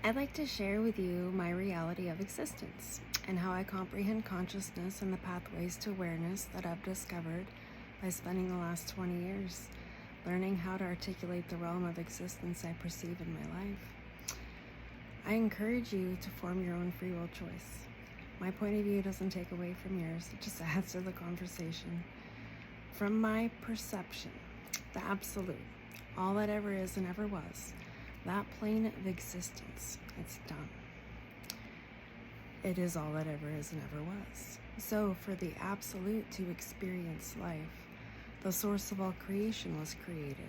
I'd like to share with you my reality of existence and how I comprehend consciousness and the pathways to awareness that I've discovered by spending the last 20 years learning how to articulate the realm of existence I perceive in my life. I encourage you to form your own free will choice. My point of view doesn't take away from yours, it just adds to the conversation. From my perception, the absolute, all that ever is and ever was, that plane of existence, it's done. It is all that ever is and ever was. So for the absolute to experience life, the source of all creation was created.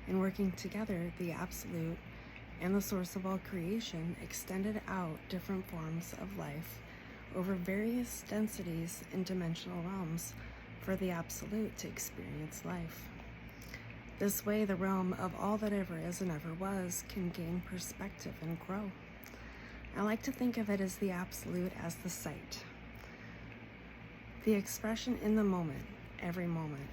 And working together, the absolute and the source of all creation extended out different forms of life over various densities and dimensional realms for the absolute to experience life. This way, the realm of all that ever is and ever was can gain perspective and grow. I like to think of it as the absolute as the sight, the expression in the moment, every moment.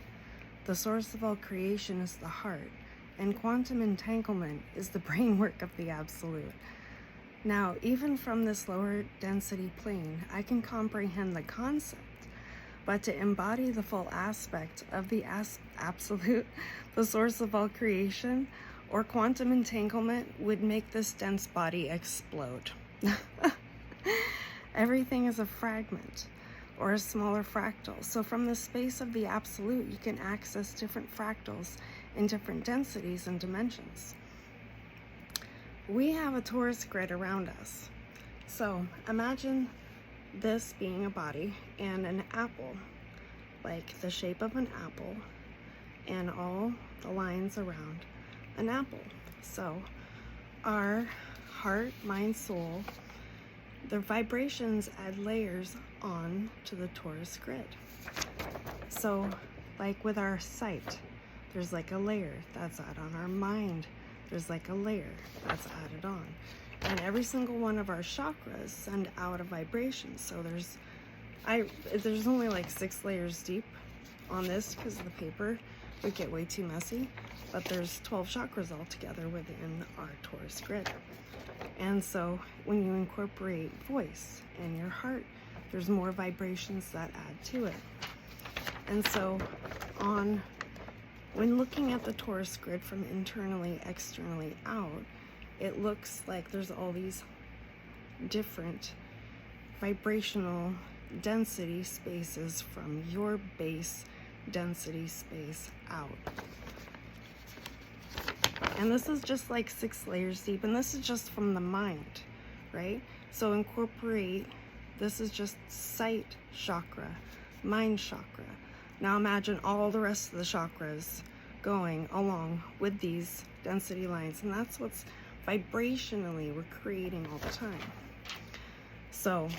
The source of all creation is the heart, and quantum entanglement is the brain work of the absolute. Now, even from this lower density plane, I can comprehend the concept. But to embody the full aspect of the absolute, the source of all creation, or quantum entanglement would make this dense body explode. Everything is a fragment or a smaller fractal. So from the space of the absolute, you can access different fractals in different densities and dimensions. We have a torus grid around us. So imagine this being a body and an apple, like the shape of an apple and all the lines around an apple. So our heart, mind, soul, the vibrations add layers on to the torus grid. So like with our sight, there's like a layer that's added on. Our mind, there's like a layer that's added on. And every single one of our chakras send out a vibration. So there's only like 6 layers deep on this because the paper would get way too messy. But there's 12 chakras altogether within our torus grid. And so when you incorporate voice and your heart, there's more vibrations that add to it. And so when looking at the torus grid from internally, externally out, it looks like there's all these different vibrational density spaces from your base density space out. And this is just like 6 layers deep, and this is just from the mind, right? So incorporate, this is just sight chakra, mind chakra. Now imagine all the rest of the chakras going along with these density lines, and that's what's vibrationally we're creating all the time. So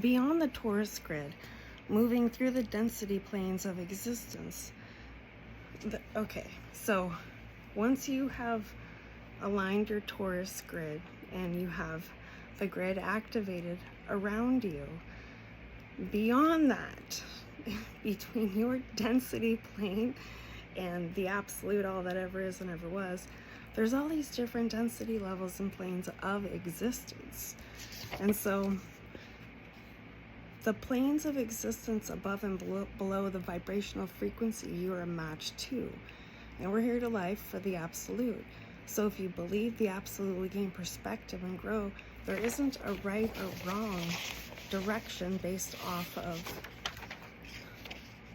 beyond the torus grid, moving through the density planes of existence. Okay, so once you have aligned your torus grid and you have the grid activated around you, beyond that, between your density plane and the absolute, all that ever is and ever was, there's all these different density levels and planes of existence. And so the planes of existence above and below the vibrational frequency you are a match to. And we're here to life for the absolute. So if you believe the absolute will gain perspective and grow, there isn't a right or wrong direction based off of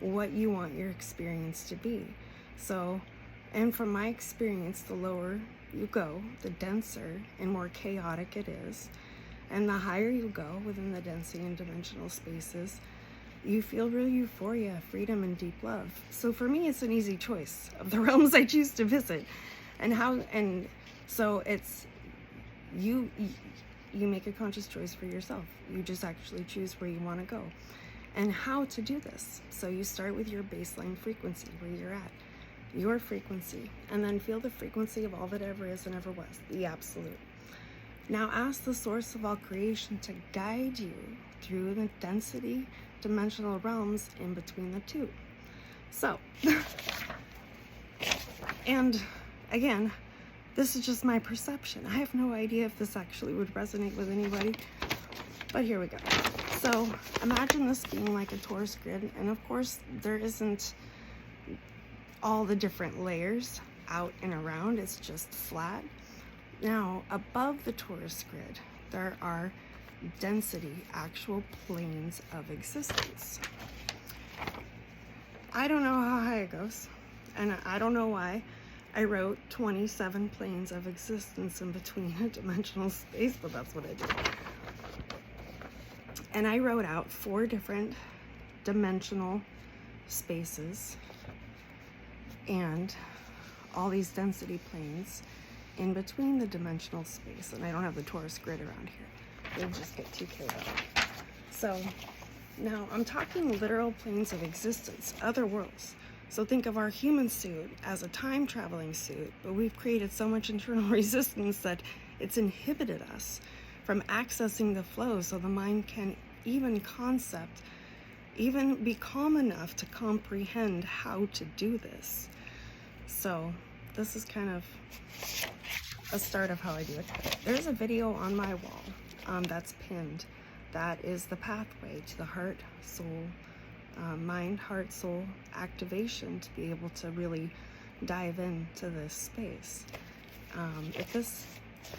what you want your experience to be. So, and from my experience, the lower you go, the denser and more chaotic it is. And the higher you go within the density and dimensional spaces, you feel real euphoria, freedom, and deep love. So for me, it's an easy choice of the realms I choose to visit. And so it's, you make a conscious choice for yourself. You just actually choose where you want to go and how to do this. So you start with your baseline frequency, where you're at, your frequency, and then feel the frequency of all that ever is and ever was, the absolute. Now ask the source of all creation to guide you through the density dimensional realms in between the two. So, and again, This is just my perception. I have no idea if this actually would resonate with anybody, but here we go. So imagine this being like a torus grid, and of course there isn't all the different layers out and around, it's just flat. Now above the torus grid there are density, actual planes of existence. I don't know how high it goes, and I don't know why I wrote 27 planes of existence in between a dimensional space, but that's what I did. And I wrote out 4 different dimensional spaces and all these density planes in between the dimensional space. And I don't have the torus grid around here. It'll just get too chaotic. So now I'm talking literal planes of existence, other worlds. So think of our human suit as a time traveling suit, but we've created so much internal resistance that it's inhibited us from accessing the flow, so the mind can even be calm enough to comprehend how to do this. So this is kind of a start of how I do it. There's a video on my wall that's pinned. That is the pathway to the heart, soul, mind, heart, soul activation to be able to really dive into this space. If this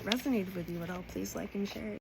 resonated with you at all, please like and share it.